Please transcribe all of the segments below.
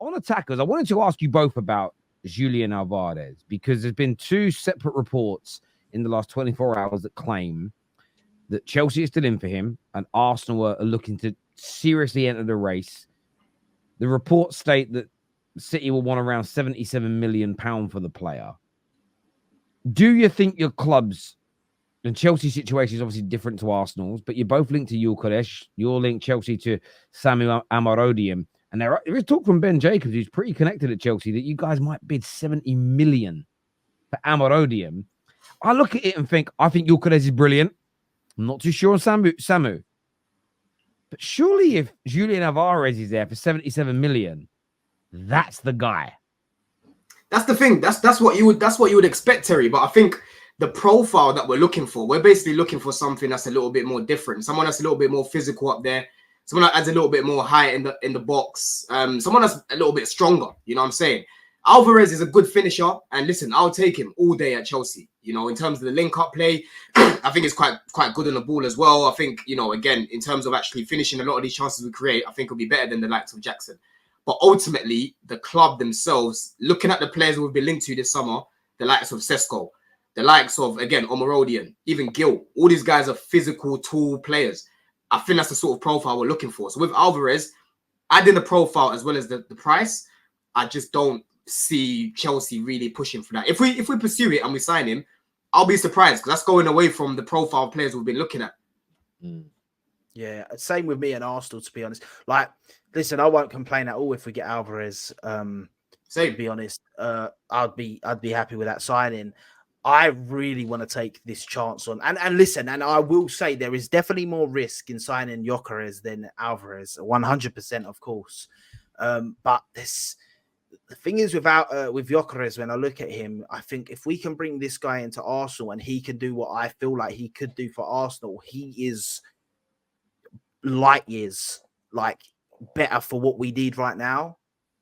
on attackers, I wanted to ask you both about Julian Alvarez because there's been two separate reports in the last 24 hours that claim that Chelsea is still in for him and Arsenal are looking to seriously enter the race. The reports state that City will want around £77 million for the player. Do you think your clubs, and Chelsea's situation is obviously different to Arsenal's, but you're both linked to Gyökeres, you're linked Chelsea to Samu Amarodium, and there is talk from Ben Jacobs, who's pretty connected at Chelsea, that you guys might bid 70 million for Amarodium. I look at it and think, I think Gyökeres is brilliant. I'm not too sure on Samu. But surely if Julian Alvarez is there for 77 million, that's the guy. That's the thing. That's what you would expect, Terry. But I think the profile that we're looking for, we're basically looking for something that's a little bit more different. Someone that's a little bit more physical up there. Someone that adds a little bit more height in the box. Someone that's a little bit stronger. You know what I'm saying? Alvarez is a good finisher, and listen, I'll take him all day at Chelsea. You know, in terms of the link-up play, I think it's quite good on the ball as well. I think, you know, again, in terms of actually finishing a lot of these chances we create, I think it'll be better than the likes of Jackson. But ultimately, the club themselves, looking at the players we've been linked to this summer, the likes of Sesko, the likes of, again, Omarodian, even Gil, all these guys are physical, tall players. I think that's the sort of profile we're looking for. So with Alvarez, adding the profile as well as the price, I just don't see Chelsea really pushing for that. If we pursue it and we sign him, I'll be surprised because that's going away from the profile players we've been looking at. Yeah, same with me and Arsenal, to be honest. Like, listen, I won't complain at all if we get Alvarez. Same. To be honest, I'd be happy with that signing. I really want to take this chance on, and listen, and I will say there is definitely more risk in signing Gyökeres than Alvarez, 100%, of course. But the thing is with Gyökeres, when I look at him, I think if we can bring this guy into Arsenal and he can do what I feel like he could do for Arsenal, he is light years better for what we need right now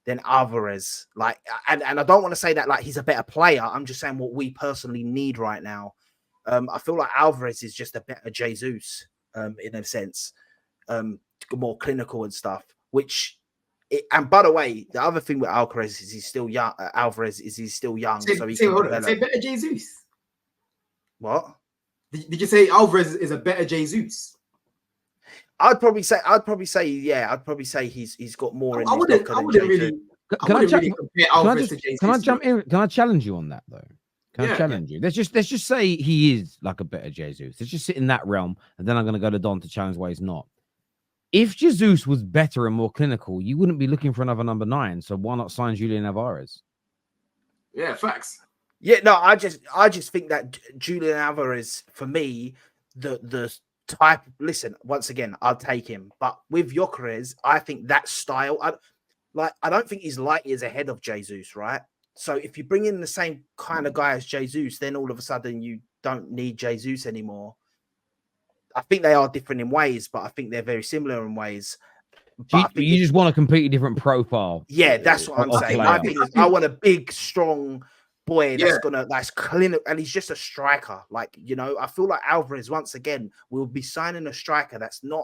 than Alvarez. And I don't want to say that like he's a better player. I'm just saying what we personally need right now. I feel like Alvarez is just a better Jesus in a sense, more clinical and stuff. And by the way, the other thing with Alvarez is he's still young. Alvarez is he's still young, so he can develop. Say better Jesus. What? Did you say Alvarez is a better Jesus? I'd probably say yeah. I'd probably say he's got more. I wouldn't really compare Alvarez to Jesus. Can I jump in? Can I challenge you on that though? Can I challenge you? Let's just say he is like a better Jesus. Let's just sit in that realm, and then I'm going to go to Don to challenge why he's not. If Jesus was better and more clinical, you wouldn't be looking for another number 9. So why not sign Julian Alvarez? Yeah, facts. Yeah, no, I just think that Julian Alvarez, for me, the type. Listen, once again, I'll take him. But with Gyökeres, I think that style. I don't think he's light years ahead of Jesus, right? So if you bring in the same kind of guy as Jesus, then all of a sudden you don't need Jesus anymore. I think they are different in ways, but I think they're very similar in ways. But you just want a completely different profile. Yeah, that's what I'm saying. I want a big, strong boy that's clinical, and he's just a striker. Like, you know, I feel like Alvarez once again will be signing a striker that's not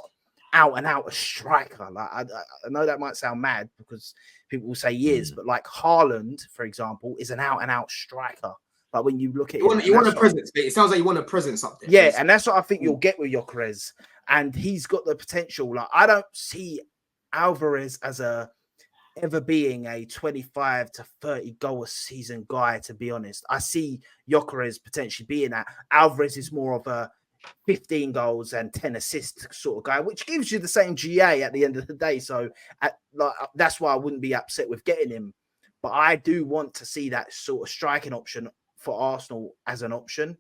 out and out a striker. Like I know that might sound mad because people will say he is, but like Haaland, for example, is an out and out striker. But when you look at it, you want a presence. It sounds like you want a presence up there. Yeah, and that's what I think you'll get with Gyökeres. And he's got the potential. Like, I don't see Alvarez as ever being a 25 to 30 goal a season guy, to be honest. I see Gyökeres potentially being that. Alvarez is more of a 15 goals and 10 assists sort of guy, which gives you the same GA at the end of the day. So that's why I wouldn't be upset with getting him. But I do want to see that sort of striking option for Arsenal as an option.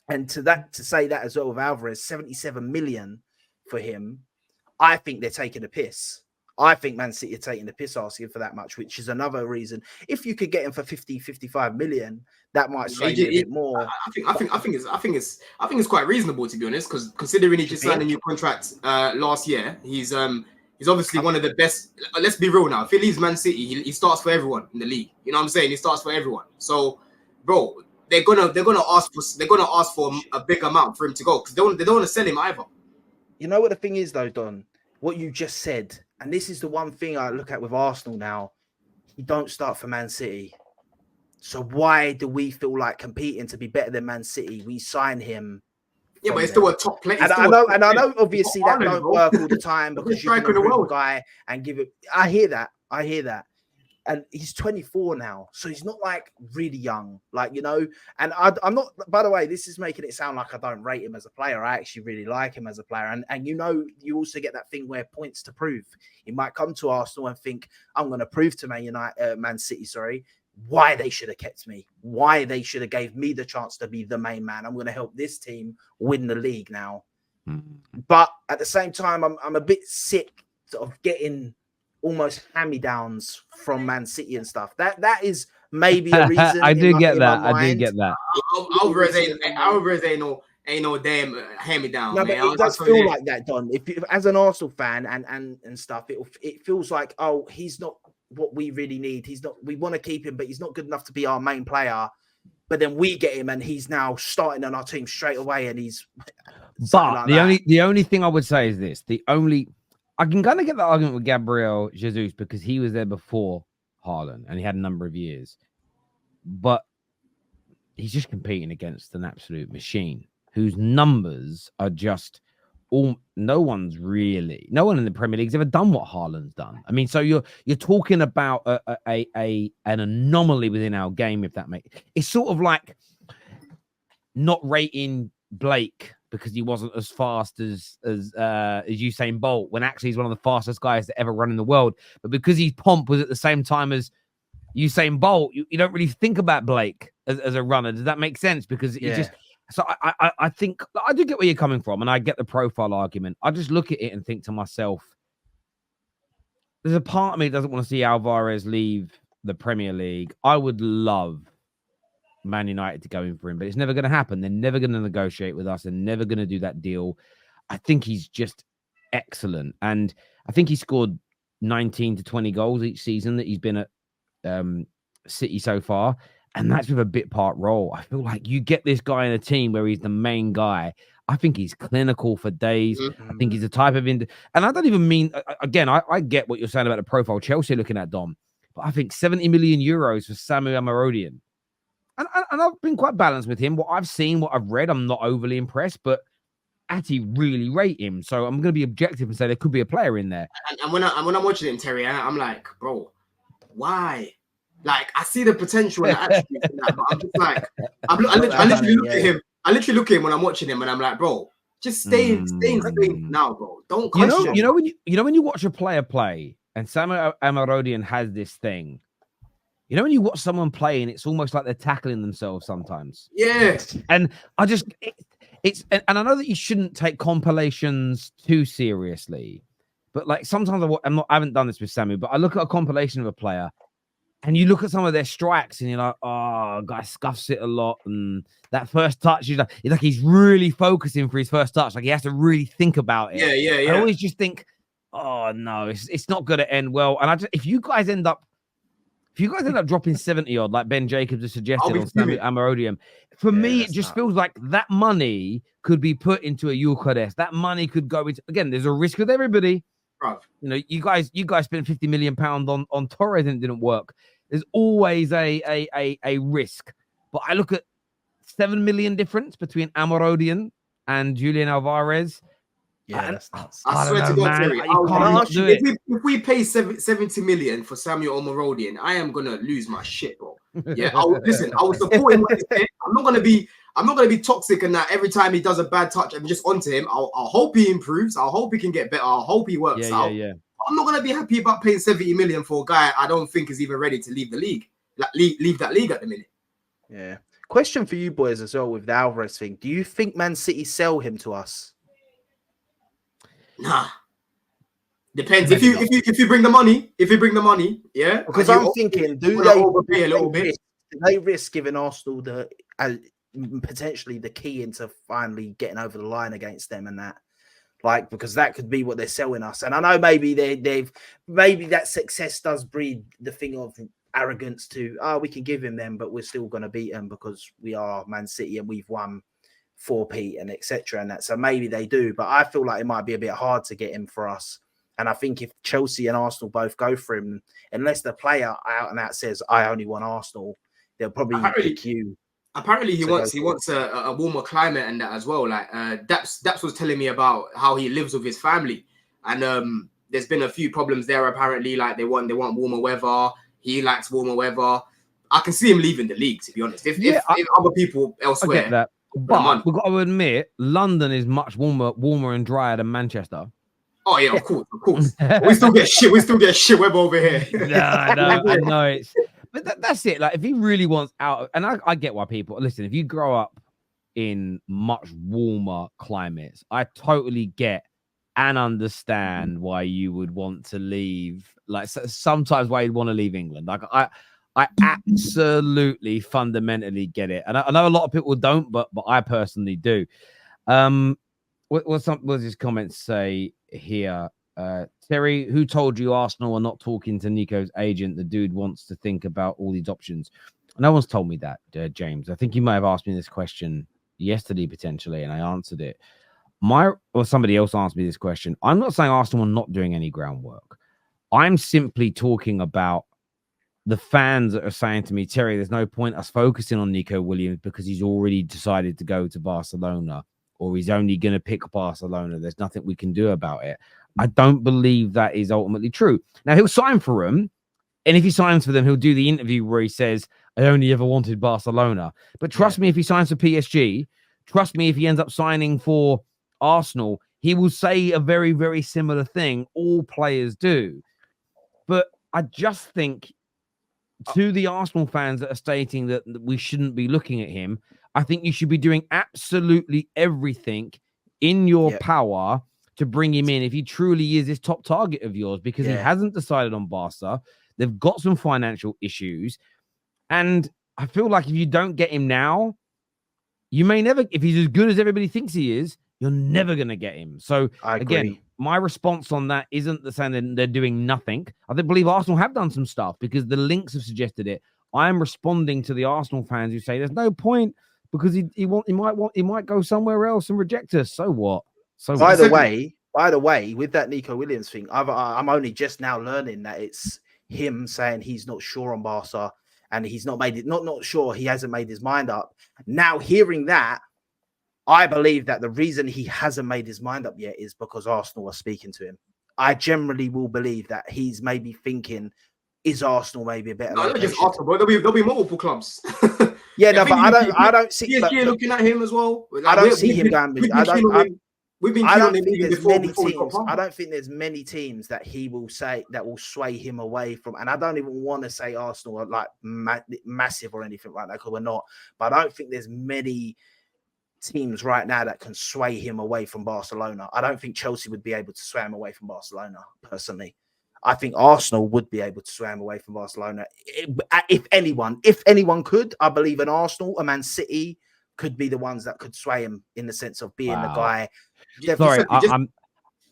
And to say that as well with Alvarez, 77 million for him, I think they're taking a piss. I think Man City are taking the piss asking for that much, which is another reason. If you could get him for 50, 55 million, that might sway me a bit more. I think it's quite reasonable, to be honest, because considering he just signed a new contract last year, he's obviously one of the best. Let's be real now. If he leaves Man City, he starts for everyone in the league. You know what I'm saying? He starts for everyone. So, bro, they're gonna ask for a big amount for him to go because they don't want to sell him either. You know what the thing is though, Don? What you just said, and this is the one thing I look at with Arsenal now. he don't start for Man City. So why do we feel like competing to be better than Man City? We sign him. Yeah, but it's still a top player. And I know, obviously that don't work all the time because you're going to improve a guy and give it. I hear that. And he's 24 now, so he's not like really young, like, you know. And I'm not. By the way, this is making it sound like I don't rate him as a player. I actually really like him as a player, and you know, you also get that thing where points to prove. He might come to Arsenal and think, I'm going to prove to Man City, why they should have kept me, why they should have gave me the chance to be the main man. I'm going to help this team win the league now. But at the same time, I'm a bit sick of getting almost hand-me-downs from Man City and stuff. That is maybe a reason. I do get that. Alvarez ain't no damn hand-me-down. No, but it does feel like that, Don. If as an Arsenal fan and stuff, it feels like, oh, he's not what we really need. He's not. We want to keep him, but he's not good enough to be our main player. But then we get him, and he's now starting on our team straight away, and he's. But the only thing I would say is this: I can kind of get the argument with Gabriel Jesus because he was there before Haaland, and he had a number of years. But he's just competing against an absolute machine whose numbers are just no one in the Premier League's ever done what Haaland's done. I mean, so you're talking about an anomaly within our game, if that makes it's sort of like not rating Blake because he wasn't as fast as Usain Bolt, when actually he's one of the fastest guys to ever run in the world. But because his pomp was at the same time as Usain Bolt, you don't really think about Blake as a runner. Does that make sense? Because it just. So I think I do get where you're coming from, and I get the profile argument. I just look at it and think to myself, there's a part of me that doesn't want to see Alvarez leave the Premier League. I would love Man United to go in for him, but it's never going to happen. They're never going to negotiate with us. They're never going to do that deal. I think he's just excellent. And I think he scored 19 to 20 goals each season that he's been at City so far. And that's with a bit part role. I feel like you get this guy in a team where he's the main guy. I think he's clinical for days. I think he's the type of and I don't even mean, again, I get what you're saying about the profile Chelsea looking at, Dom, but I think 70 million euros for Samuel Amarodian. And I've been quite balanced with him. What I've seen, what I've read, I'm not overly impressed, but Atty really rate him. So I'm going to be objective and say there could be a player in there. And when I'm watching him, Terry, I'm like, bro, why? Like, I see the potential and the attributes in that, but I'm just like, I literally look at him. I literally look at him when I'm watching him, and I'm like, bro, just stay in now, bro. Don't question. You know when you watch a player play, and Samuel Amarodian has this thing. You know when you watch someone play, and it's almost like they're tackling themselves sometimes. Yes. And I just and I know that you shouldn't take compilations too seriously, but like sometimes I haven't done this with Samuel, but I look at a compilation of a player. And you look at some of their strikes and you're like, oh, guy scuffs it a lot. And that first touch, it's like he's really focusing for his first touch. Like he has to really think about it. Yeah. I always just think, oh, no, it's not going to end well. And if you guys end up dropping 70 odd, like Ben Jacobs has suggested on Samuel Amarodian, for me, it just feels like that money could be put into a Eucharist. That money could go into, again, there's a risk with everybody. Bro. You know, you guys spent £50 million on Torres and it didn't work. There's always a risk. But I look at 7 million difference between Amarodian and Julian Alvarez. Yeah, that's nuts. I swear to God, Terry, if we pay 70 million for Samuel Amarodian, I am gonna lose my shit, bro. Yeah, I will support him. I'm not gonna be toxic and that every time he does a bad touch, I'm just onto him. I'll hope he improves. I'll hope he can get better. I'll hope he works out. Yeah. I'm not gonna be happy about paying 70 million for a guy I don't think is even ready to leave the league. Like leave that league at the minute. Yeah. Question for you boys as well with the Alvarez thing. Do you think Man City sell him to us? Nah. Depends. If you bring the money, yeah. Because I'm thinking, do they risk giving Arsenal potentially the key into finally getting over the line against them and that? Like, because that could be what they're selling us. And I know maybe maybe that success does breed the thing of arrogance to, we can give him them, but we're still going to beat them because we are Man City and we've won 4P and etc. and that. So maybe they do, but I feel like it might be a bit hard to get him for us. And I think if Chelsea and Arsenal both go for him, unless the player out and out says, I only want Arsenal, they'll probably pick you. Apparently he wants a warmer climate and that as well. Like Daps was telling me about how he lives with his family. And there's been a few problems there apparently. Like they want warmer weather. He likes warmer weather. I can see him leaving the league, to be honest. If other people elsewhere. I get that. But we've got to admit, London is much warmer and drier than Manchester. Oh yeah, of course. We still get shit weather over here. No, I know it's. But that's it. Like, if he really wants out, and I get why people listen. If you grow up in much warmer climates, I totally get and understand why you would want to leave. Like sometimes why you'd want to leave England. Like I absolutely fundamentally get it, and I know a lot of people don't, but I personally do. What does his comments say here? Terry, who told you Arsenal are not talking to Nico's agent? The dude wants to think about all these options. No one's told me that, James. I think you might have asked me this question yesterday potentially, and I answered it. Somebody else asked me this question. I'm not saying Arsenal are not doing any groundwork. I'm simply talking about the fans that are saying to me, Terry, there's no point us focusing on Nico Williams because he's already decided to go to Barcelona, or he's only going to pick Barcelona. There's nothing we can do about it. I don't believe that is ultimately true. Now, he'll sign for them, and if he signs for them, he'll do the interview where he says, I only ever wanted Barcelona. But trust me, if he signs for PSG, trust me, if he ends up signing for Arsenal, he will say a very, very similar thing. All players do. But I just think to the Arsenal fans that are stating that we shouldn't be looking at him, I think you should be doing absolutely everything in your power to bring him in if he truly is this top target of yours, because he hasn't decided on Barca. They've got some financial issues. And I feel like if you don't get him now, you may never, if he's as good as everybody thinks he is, you're never going to get him. So again, my response on that isn't the saying that they're doing nothing. I believe Arsenal have done some stuff because the links have suggested it. I am responding to the Arsenal fans who say there's no point because he might go somewhere else and reject us. So what? So by the way, with that Nico Williams thing, I'm only just now learning that it's him saying he's not sure on Barca and he's not sure, he hasn't made his mind up. Now hearing that, I believe that the reason he hasn't made his mind up yet is because Arsenal are speaking to him. I generally will believe that he's maybe thinking, is Arsenal maybe a better? No, not just Arsenal, bro. There'll be multiple clubs. Yeah, no, but I don't see. PSG looking at him as well. I don't see him going. We've been. I don't think there's many teams. I don't think there's many teams that he will say that will sway him away from. And I don't even want to say Arsenal are like massive or anything like that, because we're not. But I don't think there's many teams right now that can sway him away from Barcelona. I don't think Chelsea would be able to sway him away from Barcelona, personally. I think Arsenal would be able to sway him away from Barcelona. If anyone could, I believe an Arsenal, a Man City could be the ones that could sway him in the sense of being the guy. Sorry, I'm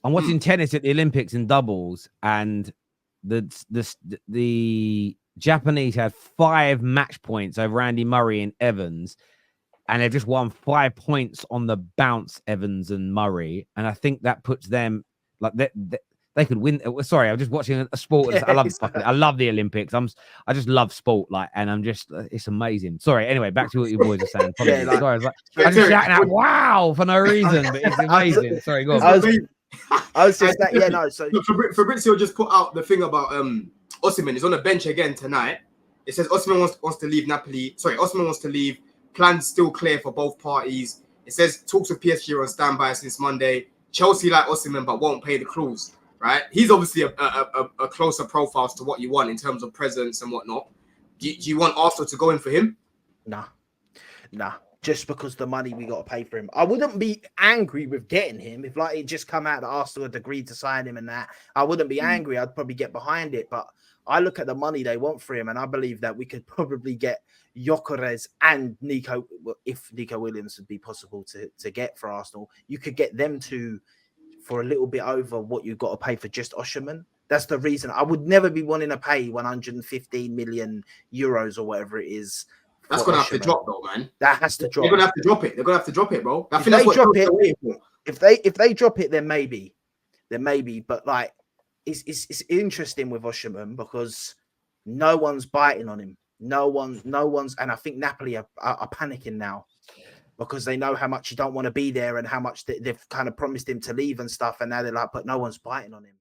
watching tennis at the Olympics in doubles, and the Japanese had 5 match points over Andy Murray and Evans, and they've just won 5 points on the bounce, Evans and Murray, and I think that puts them like they could win. Sorry, I'm just watching a sport. I love the Olympics. I just love sport, and I'm just, it's amazing. Sorry. Anyway, back to what you boys are saying. Sorry, I was just shouting out "wow" for no reason, but it's amazing. Sorry, go on. I was just that. Yeah, no. So Fabrizio just put out the thing about Osimhen. He's on the bench again tonight. It says Osimhen wants to leave Napoli. Sorry, Osimhen wants to leave. Plans still clear for both parties. It says talks with PSG are on standby since Monday. Chelsea like Osimhen but won't pay the clause. Right, he's obviously a closer profile to what you want in terms of presence and whatnot. Do you want Arsenal to go in for him? Nah. Just because the money we got to pay for him, I wouldn't be angry with getting him if it just come out that Arsenal had agreed to sign him and that. I wouldn't be angry. I'd probably get behind it. But I look at the money they want for him, and I believe that we could probably get Gyökeres and Nico, if Nico Williams would be possible to get for Arsenal. You could get them two for a little bit over what you've got to pay for just Osimhen. That's the reason. I would never be wanting to pay 115 million euros or whatever it is. That's going to have to drop, though, man. That has to drop. They're going to have to drop it. They're going to have to drop it, bro. If they drop it, But it's interesting with Osimhen because no one's biting on him. No one's, and I think Napoli are panicking now because they know how much you don't want to be there and how much they've kind of promised him to leave and stuff, and now they're like, but no one's biting on him.